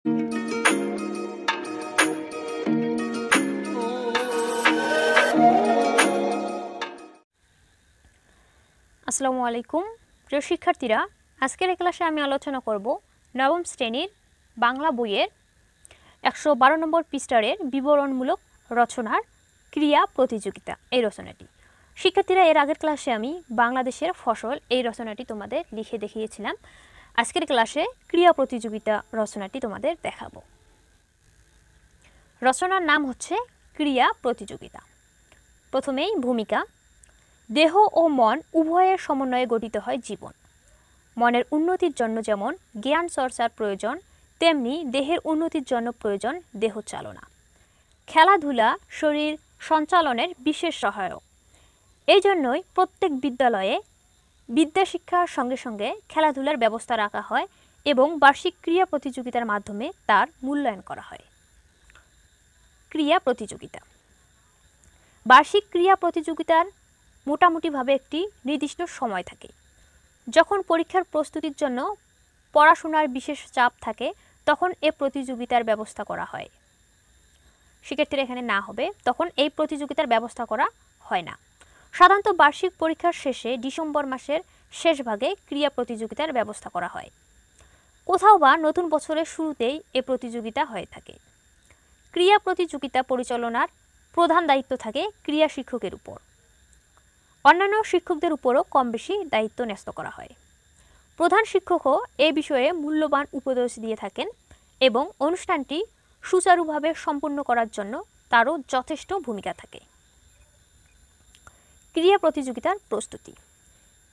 আসসালামু আলাইকুম প্রিয় শিক্ষার্থীরা, আজকের এই ক্লাসে আমি আলোচনা করব নবম শ্রেণীর বাংলা বইয়ের 112 নম্বর পৃষ্ঠারের বিবরণমূলক রচনার ক্রিয়া প্রতিযোগিতা এই রচনাটি। শিক্ষার্থীরা, এর আগের ক্লাসে আমি বাংলাদেশের ফসল এই রচনাটি তোমাদের লিখে দেখিয়েছিলাম। আজকের ক্লাসে ক্রিয়া প্রতিযোগিতা রচনাটি তোমাদের দেখাবো। রচনার নাম হচ্ছে ক্রিয়া প্রতিযোগিতা। প্রথমেই ভূমিকা। দেহ ও মন উভয়ের সমন্বয়ে গঠিত হয় জীবন। মনের উন্নতির জন্য যেমন জ্ঞান চর্চার প্রয়োজন, তেমনি দেহের উন্নতির জন্য প্রয়োজন দেহ চালনা। খেলাধুলা শরীর সঞ্চালনের বিশেষ সহায়ক। এই জন্যই প্রত্যেক বিদ্যালয়ে বিদ্যা শিক্ষার সঙ্গে সঙ্গে খেলাধুলার ব্যবস্থা রাখা হয় এবং বার্ষিক ক্রিয়া প্রতিযোগিতার মাধ্যমে তার মূল্যায়ন করা হয়। ক্রিয়া প্রতিযোগিতা। বার্ষিক ক্রিয়া প্রতিযোগিতার মোটামুটিভাবে একটি নির্দিষ্ট সময় থাকে। যখন পরীক্ষার প্রস্তুতির জন্য পড়াশোনার বিশেষ চাপ থাকে তখন এই প্রতিযোগিতার ব্যবস্থা করা হয়। শিক্ষার্থীরা এখানে না হবে, তখন এই প্রতিযোগিতার ব্যবস্থা করা হয় না। সাধারণত বার্ষিক পরীক্ষার শেষে ডিসেম্বর মাসের শেষ ভাগে ক্রিয়া প্রতিযোগিতার ব্যবস্থা করা হয়। কোথাও বা নতুন বছরের শুরুতেই এ প্রতিযোগিতা হয়ে থাকে। ক্রিয়া প্রতিযোগিতা পরিচালনার প্রধান দায়িত্ব থাকে ক্রিয়া শিক্ষকের উপর। অন্যান্য শিক্ষকদের উপরও কম বেশি দায়িত্ব ন্যস্ত করা হয়। প্রধান শিক্ষকও এ বিষয়ে মূল্যবান উপদেশ দিয়ে থাকেন এবং অনুষ্ঠানটি সুচারুভাবে সম্পন্ন করার জন্য তারও যথেষ্ট ভূমিকা থাকে। ক্রিয়া প্রতিযোগিতার প্রস্তুতি।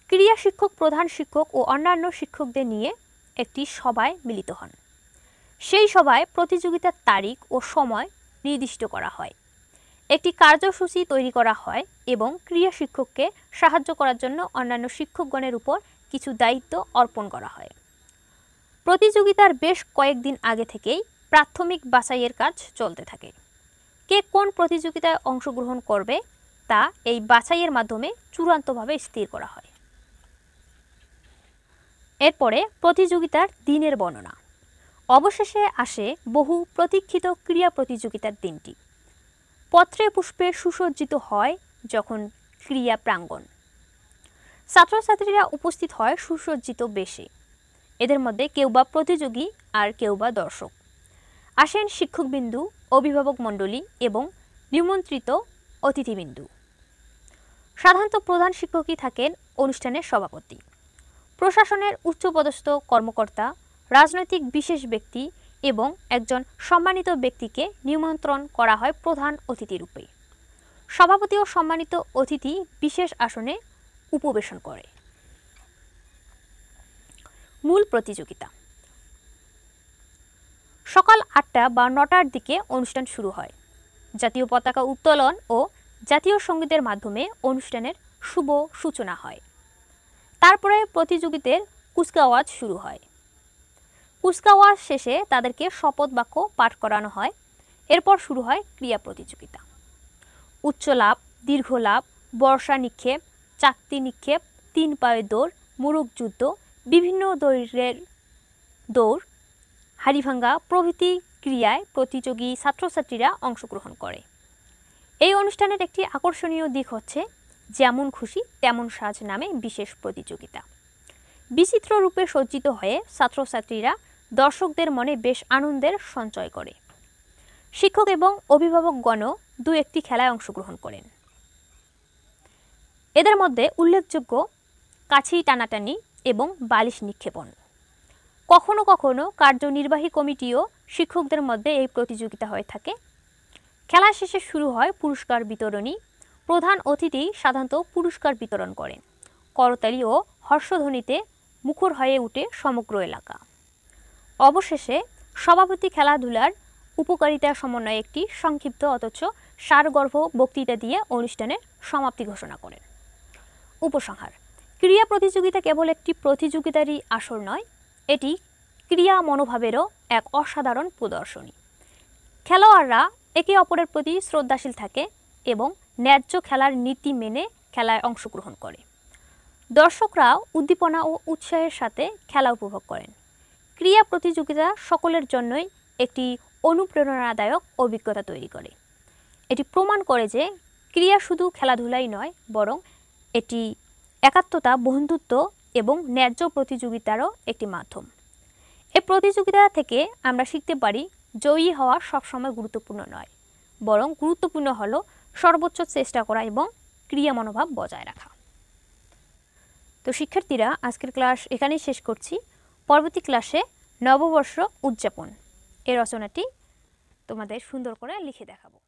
ক্রিয়া শিক্ষক প্রধান শিক্ষক ও অন্যান্য শিক্ষকদের নিয়ে একটি সভায় মিলিত হন। সেই সভায় প্রতিযোগিতার তারিখ ও সময় নির্দিষ্ট করা হয়। একটি কার্যসূচি তৈরি করা হয় এবং ক্রিয়া শিক্ষককে সাহায্য করার জন্য অন্যান্য শিক্ষকগণের উপর কিছু দায়িত্ব অর্পণ করা হয়। প্রতিযোগিতার বেশ কয়েকদিন আগে থেকেই প্রাথমিক বাছাইয়ের কাজ চলতে থাকে। কে কোন প্রতিযোগিতায় অংশগ্রহণ করবে তা এই বাছাইয়ের মাধ্যমে চূড়ান্তভাবে স্থির করা হয়। এরপরে প্রতিযোগিতার দিনের বর্ণনা। অবশেষে আসে বহু প্রতীক্ষিত ক্রিয়া প্রতিযোগিতার দিনটি। পত্রে পুষ্পে সুসজ্জিত হয় যখন ক্রিয়া প্রাঙ্গণ। ছাত্রছাত্রীরা উপস্থিত হয় সুসজ্জিত বেশে। এদের মধ্যে কেউ বা প্রতিযোগী আর কেউ বা দর্শক। আসেন শিক্ষকবিন্দু, অভিভাবক মণ্ডলী এবং নিমন্ত্রিত অতিথিবিন্দু। সাধারণত প্রধান শিক্ষকই থাকেন অনুষ্ঠানের সভাপতি। প্রশাসনের উচ্চপদস্থ কর্মকর্তা, রাজনৈতিক বিশেষ ব্যক্তি এবং একজন সম্মানিত ব্যক্তিকে নিমন্ত্রণ করা হয় প্রধান অতিথি রূপে। সভাপতি ও সম্মানিত অতিথি বিশেষ আসনে উপবেশন করে। মূল প্রতিযোগিতা। সকাল 8টা বা 9টার দিকে অনুষ্ঠান শুরু হয়। জাতীয় পতাকা উত্তোলন ও জাতীয় সঙ্গীতের মাধ্যমে অনুষ্ঠানের শুভ সূচনা হয়। তারপরে প্রতিযোগীদের কুচকাওয়াজ শুরু হয়। কুচকাওয়াজ শেষে তাদেরকে শপথ বাক্য পাঠ করানো হয়। এরপর শুরু হয় ক্রিয়া প্রতিযোগিতা। উচ্চ লাভ, দীর্ঘ লাভ, বর্ষা নিক্ষেপ, চাকতি নিক্ষেপ, 3 পায়ের দৌড়, মুরুগ যুদ্ধ, বিভিন্ন দৈর্ঘ্যের দৌড়, হাড়িভাঙ্গা প্রভৃতি ক্রিয়ায় প্রতিযোগী ছাত্রছাত্রীরা অংশগ্রহণ করে। এই অনুষ্ঠানের একটি আকর্ষণীয় দিক হচ্ছে যেমন খুশি তেমন সাজ নামে বিশেষ প্রতিযোগিতা। বিচিত্র রূপে সজ্জিত হয়ে ছাত্রছাত্রীরা দর্শকদের মনে বেশ আনন্দের সঞ্চয় করে। শিক্ষক এবং অভিভাবকগণও 2-1টি খেলায় অংশগ্রহণ করেন। এদের মধ্যে উল্লেখযোগ্য কাছি টানাটানি এবং বালিশ নিক্ষেপণ। কখনো কখনো কার্যনির্বাহী কমিটিও শিক্ষকদের মধ্যে এই প্রতিযোগিতা হয়ে থাকে। খেলা শেষে শুরু হয় পুরস্কার বিতরণী। প্রধান অতিথি সাধারণত পুরস্কার বিতরণ করেন। করতালি ও হর্ষধ্বনিতে মুখর হয়ে ওঠে সমগ্র এলাকা। অবশেষে সভাপতি খেলাধুলার উপকারিতা সমন্বয়ে একটি সংক্ষিপ্ত অথচ সারগর্ভ বক্তৃতা দিয়ে অনুষ্ঠানের সমাপ্তি ঘোষণা করেন। উপসংহার। ক্রিয়া প্রতিযোগিতা কেবল একটি প্রতিযোগিতারই আসর নয়, এটি ক্রিয়া মনোভাবেরও এক অসাধারণ প্রদর্শনী। খেলোয়াড়রা একে অপরের প্রতি শ্রদ্ধাশীল থাকে এবং ন্যায্য খেলার নীতি মেনে খেলায় অংশগ্রহণ করে। দর্শকরাও উদ্দীপনা ও উৎসাহের সাথে খেলা উপভোগ করেন। ক্রিয়া প্রতিযোগিতা সকলের জন্যই একটি অনুপ্রেরণাদায়ক অভিজ্ঞতা তৈরি করে। এটি প্রমাণ করে যে ক্রীড়া শুধু খেলাধুলাই নয়, বরং এটি একাত্মতা, বন্ধুত্ব এবং ন্যায্য প্রতিযোগিতারও একটি মাধ্যম। এই প্রতিযোগিতা থেকে আমরা শিখতে পারি জয়ী হওয়া সবসময় গুরুত্বপূর্ণ নয়, বরং গুরুত্বপূর্ণ হলো সর্বোচ্চ চেষ্টা করা এবং ক্রীড়া মনোভাব বজায় রাখা। তো শিক্ষার্থীরা, আজকের ক্লাস এখানেই শেষ করছি। পরবর্তী ক্লাসে নববর্ষ উদযাপন এই রচনাটি তোমাদের সুন্দর করে লিখে দেখাবো।